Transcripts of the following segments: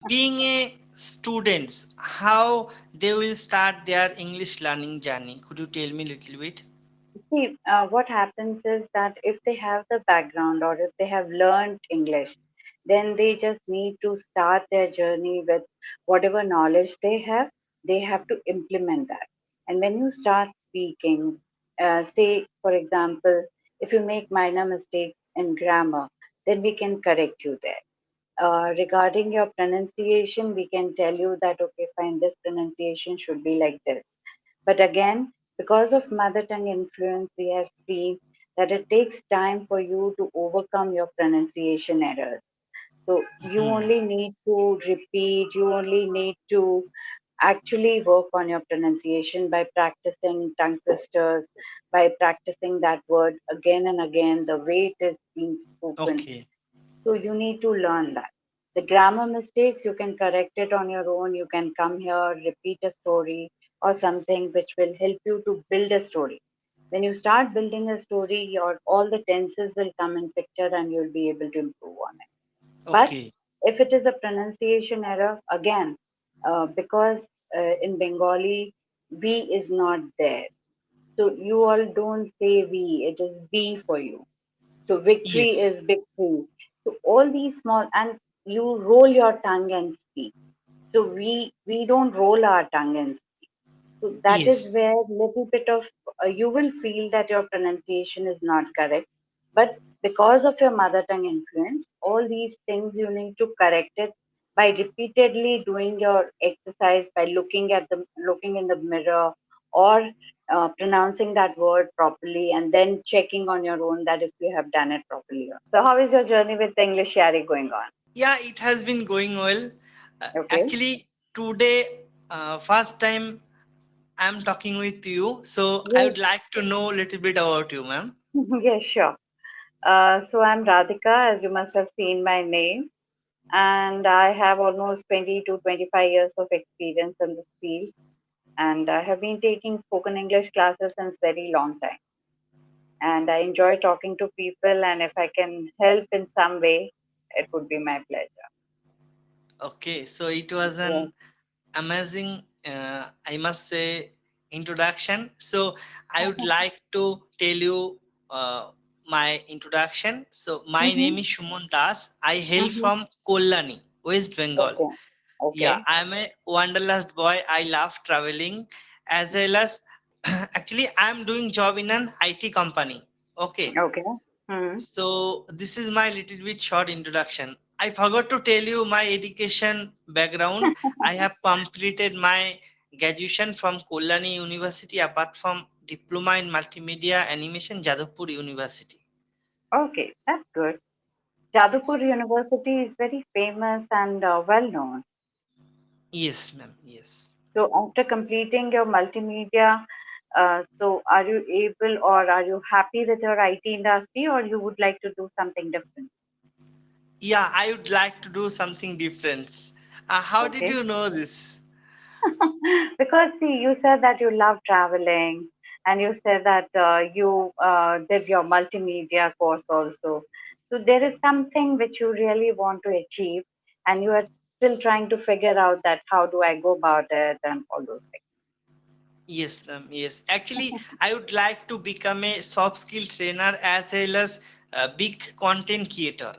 being a students, how they will start their English learning journey? Could you tell me a little bit? See, what happens is that if they have the background or if they have learned English, then they just need to start their journey with whatever knowledge they have to implement that. And when you start speaking, say, for example, if you make minor mistakes in grammar, then we can correct you there. Regarding your pronunciation, we can tell you that, okay, fine, this pronunciation should be like this. But again, because of mother tongue influence, we have seen that it takes time for you to overcome your pronunciation errors. So you Hmm. only need to repeat, you only need to actually work on your pronunciation by practicing tongue twisters, by practicing that word again and again, the way it is being spoken. Okay. So you need to learn that. The grammar mistakes, you can correct it on your own. You can come here, repeat a story or something which will help you to build a story. When you start building a story, your all the tenses will come in picture and you'll be able to improve on it. But Okay. if it is a pronunciation error, again, because in Bengali, V is not there. So you all don't say V, it is B for you. So victory Yes. is victory. So all these small, and you roll your tongue and speak. So we don't roll our tongue and speak. So that is Yes. where little bit of you will feel that your pronunciation is not correct. But because of your mother tongue influence, all these things you need to correct it by repeatedly doing your exercise, by looking in the mirror, or pronouncing that word properly, and then checking on your own that if you have done it properly. So how is your journey with English Yari going on? Yeah, it has been going well. Okay. Actually, today, first time I'm talking with you, so I Yes. would like to know a little bit about you, ma'am. Yes, sure. So I'm Radhika, as you must have seen my name, and I have almost 20 to 25 years of experience in this field, and I have been taking spoken English classes since very long time. And I enjoy talking to people, and if I can help in some way, it would be my pleasure. Okay, so it was Yes. an amazing, I must say, introduction. So I would like to tell you my introduction. So my Mm-hmm. name is Suman Das. I hail Mm-hmm. from Kollani, West Bengal. Okay. Yeah, Okay. I'm a wanderlust boy. I love traveling as well as actually I'm doing job in an IT company. Okay. Okay. Mm-hmm. So this is my little bit short introduction. I forgot to tell you my education background. I have completed my graduation from Kollani University apart from diploma in multimedia animation Jadavpur University. Okay, that's good. Jadavpur University is very famous and well known. Yes, ma'am. Yes. So after completing your multimedia, so are you able or are you happy with your IT industry or you would like to do something different? Yeah, I would like to do something different. How did Okay. you know this? Because see, you said that you love traveling and you said that you did your multimedia course also. So there is something which you really want to achieve and you are still trying to figure out that how do I go about it and all those Yes, ma'am. Yes. Actually, I would like to become a soft skill trainer as well as a big content creator.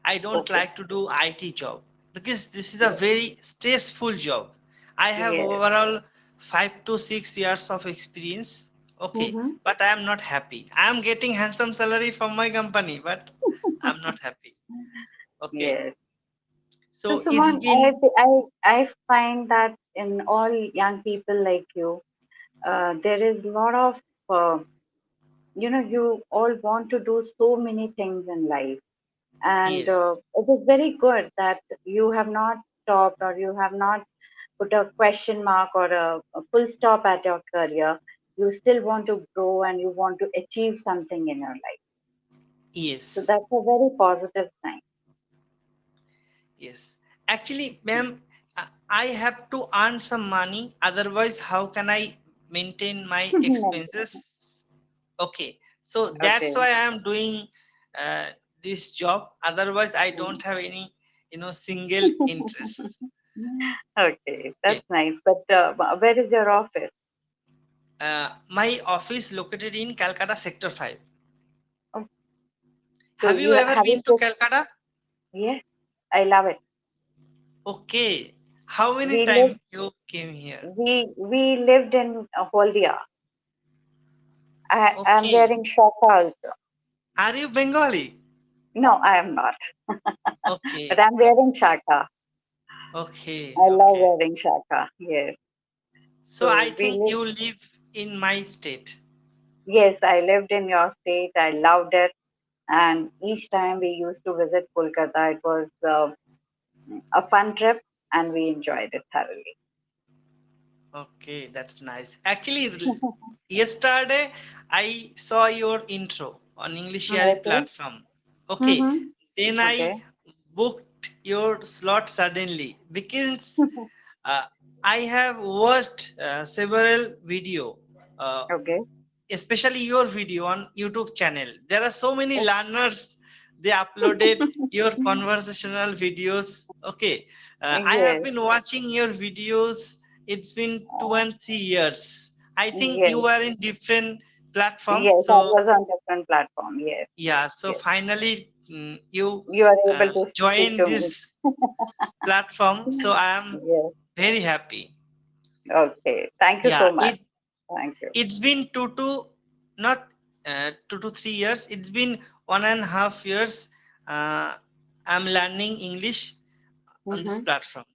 I don't things. like to do IT job because this is a Okay. very stressful job. I have Yes. overall 5 to 6 years of experience. Okay, Mm-hmm. but I am not happy. I am getting handsome salary from my company, but I'm not happy. Okay, Yes. So so it's Suman, been I find that in all young people like you, there is a lot of you all want to do so many things in life, and yes. it is very good that you have not stopped or you have not put a question mark or a full stop at your career. You still want to grow and you want to achieve something in your life. So Yes. that's a very positive sign. Yes. Actually, ma'am, I have to earn some money. Otherwise, how can I maintain my expenses? Okay. So that's Okay. why I am doing uh, this job. Otherwise, I don't have any, single interest. Okay, Okay. that's nice. But where is your office? My office located in Calcutta Sector 5. Oh, so Have you you ever have been you to just, Calcutta? yes, I love it. Okay. How many We lived time you came here? we lived in Holdia. I'm Okay. wearing shaka also. Are you Bengali? No, I am not. But Okay. I'm wearing shaka. Okay. I love Okay. wearing shaka. Yes. So I So we think lived. you live in my state. Yes, I lived in your state. I loved it. And each time we used to visit Kolkata, it was a fun trip, and we enjoyed it thoroughly. Okay, that's nice. Actually, yesterday I saw your intro on EnglishYaari Okay. platform. Okay, Mm-hmm. then Okay. I booked your slot suddenly because uh, I have watched several video, uh, Okay. especially your video on YouTube channel. There are so many Oh. learners. They uploaded your conversational videos. Okay, I have Yes. been watching your videos. It's been two Uh, and 3 years. I think yes. you were in different platform. Yes, I So was on different platform. Yes. yeah, so Yes. finally you You are able to speak join to me. this platform. So I am Yes. very happy. Okay. Thank you Yeah, so much. Thank you. it's been not 2 to 3 years. It's been 1.5 years. Uh, I'm learning English on this Mm-hmm. platform.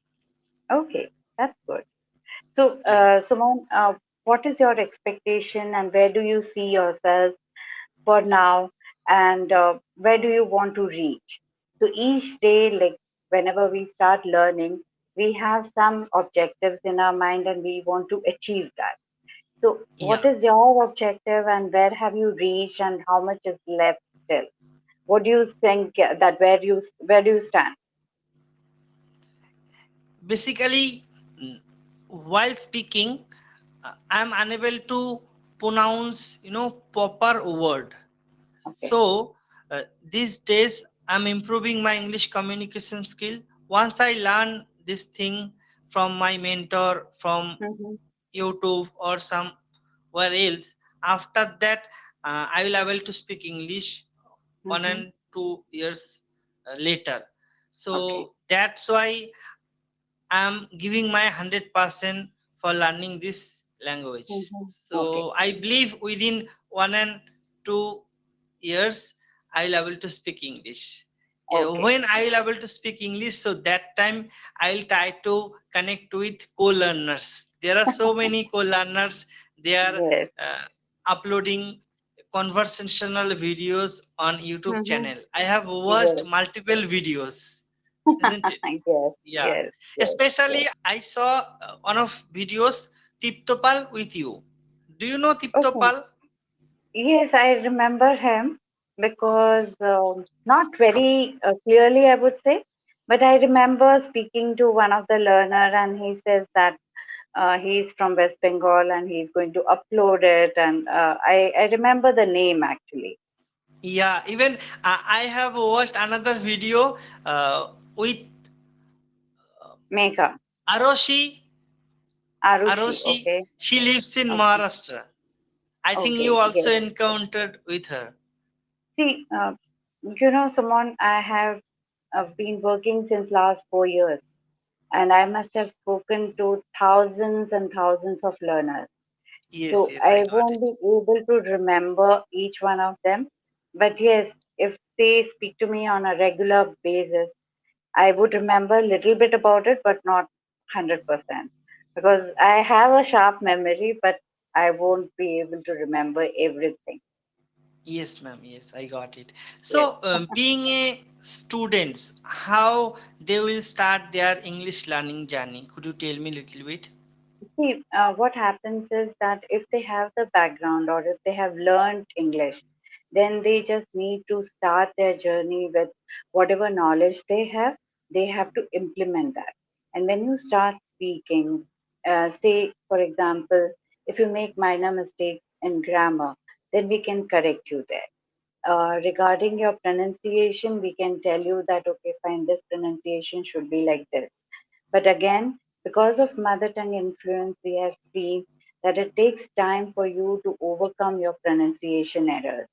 Okay. That's good. So, Yeah, Suman, what is your expectation and where do you see yourself for now? And where do you want to reach? So each day, like whenever we start learning, we have some objectives in our mind and we want to achieve that. So, what yeah. is your objective and where have you reached and how much is left still? What do you think that where do you stand? Basically, mm, while speaking, I'm unable to pronounce, proper word. Okay. So these days, I'm improving my English communication skill. Once I learn this thing from my mentor, from Mm-hmm. YouTube or somewhere else, after that, I will able to speak English one Mm-hmm. and 2 years later. Okay. So that's why I'm giving my 100% for learning this language. Mm-hmm. Okay. So I believe within 1 and 2 years I will able to speak English. Okay. When I will able to speak English, so that time I will try to connect with co-learners. There are so many co-learners. They are Yes. uploading conversational videos on YouTube Mm-hmm. channel. I have watched Yes. multiple videos, isn't it? Yes. Yeah, Yes. Yes. Yes. especially I saw one of videos Tiptopal with you. Do you know Okay. Tiptopal? Yes, I remember him because not very clearly, I would say, but I remember speaking to one of the learner, and he says that he's from West Bengal and he's going to upload it, and I remember the name actually, Yeah, even I have watched another video with Megha Aroshi. Arushi. Aroshi, Okay, she lives in okay, Maharashtra. I think you okay. also Yes. encountered with her. See, Simon, I have been working since last 4 years, and I must have spoken to thousands and thousands of learners. Yes, So yes, I I got won't it. be able to remember each one of them. But yes, if they speak to me on a regular basis, I would remember a little bit about it, but not 100%. Because I have a sharp memory, but I won't be able to remember everything. Yes, ma'am. Yes, I got it. Yes. So, being a students, how they will start their English learning journey? Could you tell me a little bit? See, what happens is that if they have the background or if they have learned English, then they just need to start their journey with whatever knowledge they have to implement that. And when you start speaking, say, for example, if you make minor mistakes in grammar, then we can correct you there. Regarding your pronunciation, we can tell you that, okay, fine, this pronunciation should be like this, But again, because of mother tongue influence, we have seen that it takes time for you to overcome your pronunciation errors.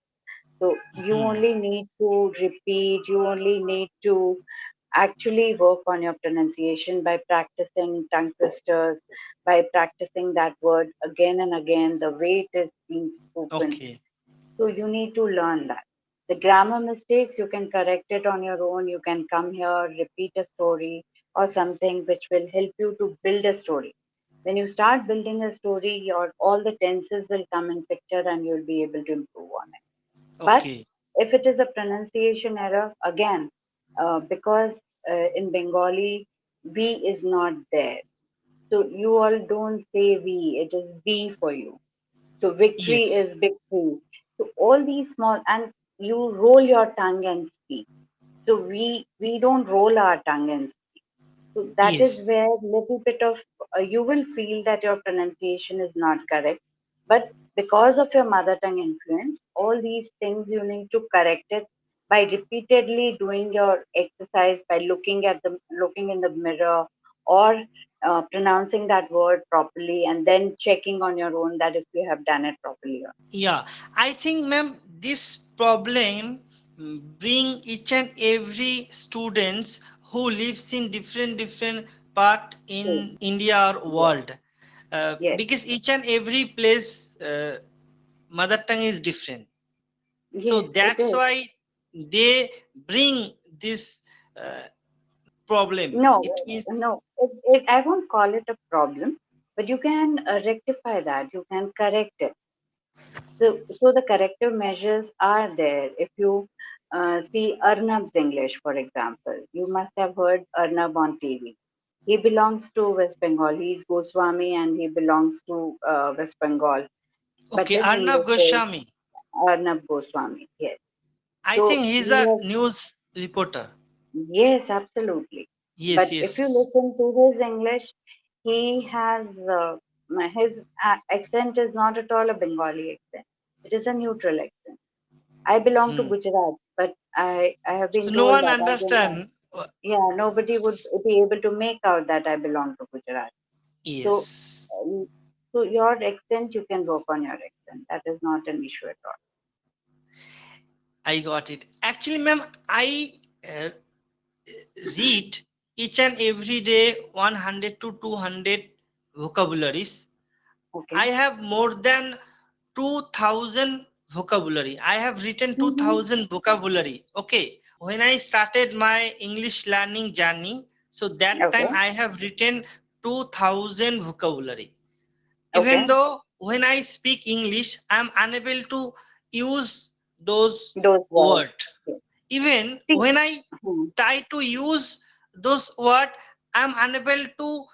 So you Hmm. only need to repeat, you only need to actually work on your pronunciation by practicing tongue twisters, by practicing that word again and again, the way it is being spoken. Okay. So you need to learn that. The grammar mistakes, you can correct it on your own. You can come here, repeat a story or something which will help you to build a story. When you start building a story, your all the tenses will come in picture and you'll be able to improve on it. But Okay. if it is a pronunciation error, again, because in Bengali, V is not there. So you all don't say V, it is B for you. So victory Yes. is victory. So all these small, and you roll your tongue and speak. So we don't roll our tongue and speak. So that is Yes. where little bit of you will feel that your pronunciation is not correct, but because of your mother tongue influence, all these things you need to correct it by repeatedly doing your exercise, by looking in the mirror, or pronouncing that word properly, and then checking on your own that if you have done it properly. Yeah, I think, ma'am, this problem bring each and every students who lives in different part Yes, in India or yes, world, yes, because each and every place mother tongue is different. So yes, it that's is. why they bring this uh, problem. No, It is no, I won't call it a problem, but you can rectify that. You can correct it. So the corrective measures are there. If you see Arnab's English, for example, you must have heard Arnab on TV. He belongs to West Bengal. He's Goswami and he belongs to West Bengal. But okay. his Arnav English is Goswami. Arnab Goswami. Yes. I think So he's he a has. news reporter. Yes, absolutely. Yes, But if you yes. listen to his English, he has his accent is not at all a Bengali accent. It is a neutral accent. I belong to Hmm. Gujarat, but I have So been no told one that I don't. understand. Yeah, nobody would be able to make out that I belong to Gujarat. So, Yes, um, so your accent, you can work on your accent. That is not an issue at all. I got it. Actually, ma'am, I read each and every day 100 to 200 vocabularies. Okay. I have more than 2000 vocabulary. I have written Mm-hmm. 2000 vocabulary. Okay. When I started my English learning journey, so that Okay. time I have written 2000 vocabulary. Even Okay. though when I speak English, I am unable to use those Those words. words. Okay. Even See. when I Hmm. try to use those words, I am unable to,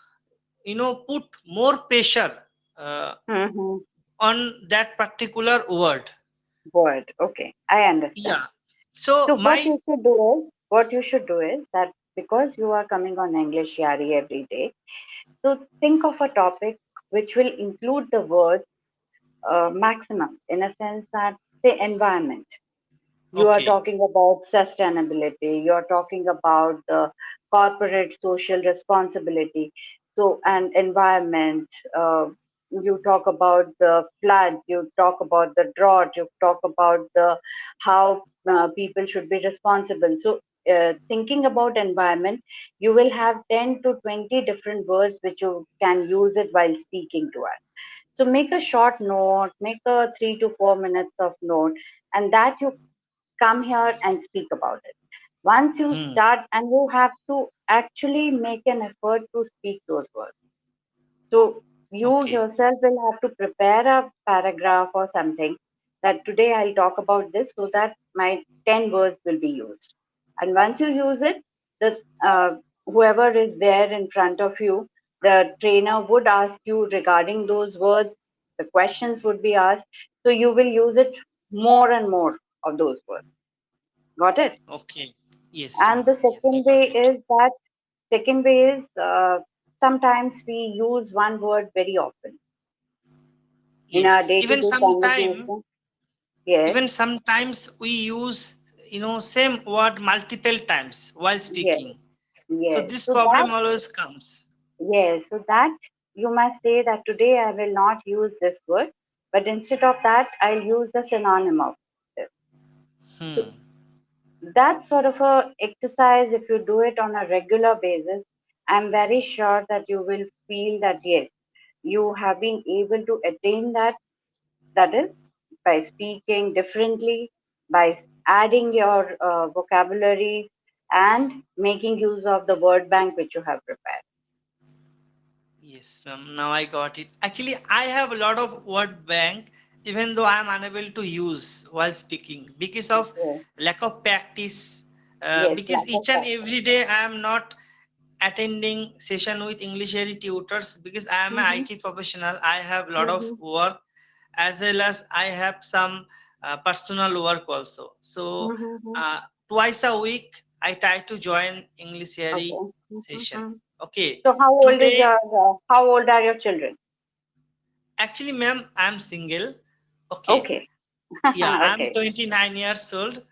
put more pressure Mm-hmm. on that particular word. Word. Okay, I understand. Yeah. So So my what you should do is that because you are coming on English Yari every day, so think of a topic which will include the word maximum in a sense that say environment. You are okay, talking about sustainability, you're talking about the corporate social responsibility, so and environment. You talk about the floods, you talk about the drought, you talk about the how people should be responsible. So thinking about environment, you will have 10 to 20 different words which you can use it while speaking to us. So make a short note, make a 3 to 4 minutes of note, and that you come here and speak about it. Once you hmm, start, and you have to actually make an effort to speak those words. So you okay, yourself will have to prepare a paragraph or something that today I'll talk about this so that my 10 words will be used. And once you use it, the whoever is there in front of you, the trainer would ask you regarding those words. The questions would be asked. So you will use it more and more of those words. Got it? okay. Yes, And ma'am. the Yes, I second got way it. is that second way is sometimes we use one word very often in our Yes. day-to-day conversation. Yes, Even sometimes we use, same word multiple times while yes, speaking. So Yes. this So that, problem always comes. yes. So that you must say that today I will not use this word, but instead of that, I'll use the synonym of this. So Hmm. that sort of a exercise, if you do it on a regular basis, I'm very sure that you will feel that yes, you have been able to attain that. That is by speaking differently, by adding your vocabularies and making use of the word bank which you have prepared. Yes, ma'am. Now I got it. Actually, I have a lot of word bank, even though I am unable to use while speaking because of Yes, lack of practice. yes, Because lack of each and practice. every day I am not attending session with EnglishYaari tutors because I am an Mm-hmm, IT professional. I have a lot of mm-hmm, work as well as I have some personal work also. So mm-hmm. uh, twice a week I try to join EnglishYaari Okay. session. Mm-hmm. Okay, So today how old are your children? actually, ma'am, I'm single. Okay, Okay. yeah, I'm Okay. 29 years old.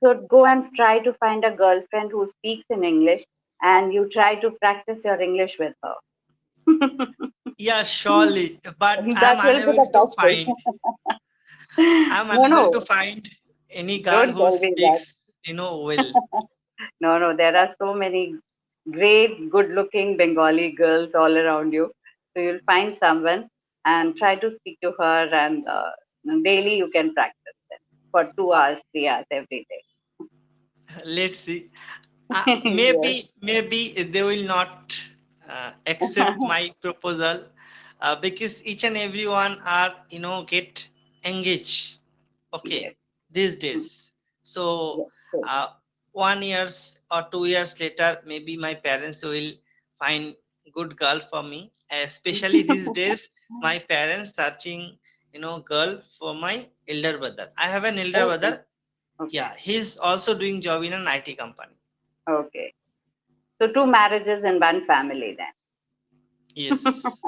So go and try to find a girlfriend who speaks in English and you try to practice your English with her. Yeah, surely, but That I'm will be unable the to best find. thing. I'm No, unable to no, find any girl don't who tell me that. speaks, well. No, no, there are so many great, good looking Bengali girls all around you. So you'll find someone and try to speak to her, and daily you can practice them for 2 hours, 3 hours every Let's see. day. Yes, Maybe they will not accept my proposal because each and everyone are get engaged. yes, Okay, these days. So yes. Good. 1 years or 2 years later, maybe my parents will find good girl for me. Especially these days, my parents searching girl for my elder brother. I have an elder Okay, brother. okay, Yeah, he's also doing job in an IT company. okay. So two marriages in one family then. Yes.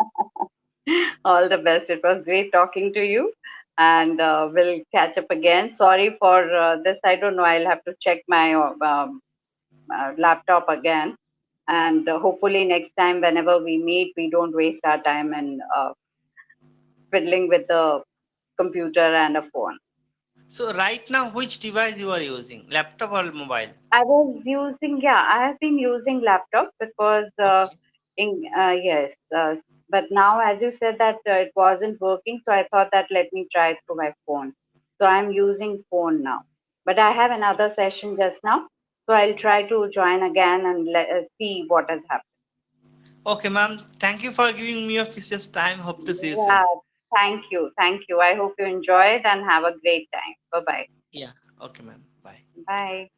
All the best. It was great talking to you, and we'll catch up again. Sorry for this. I don't know. I'll have to check my laptop again, and hopefully next time, whenever we meet, we don't waste our time and fiddling with the computer and a phone. So right now, which device you are using? Laptop or mobile? I was using, yeah, I have been using laptop because, Okay. yes, but now as you said that it wasn't working, so I thought that let me try through my phone. So I'm using phone now. But I have another session just now, so I'll try to join again and see what has happened. Okay, ma'am. Thank you for giving me your precious time. Hope to see you Yeah, soon. thank you. Thank you. I hope you enjoy it and have a great time. Bye-bye. Yeah. Okay, ma'am. Bye. Bye.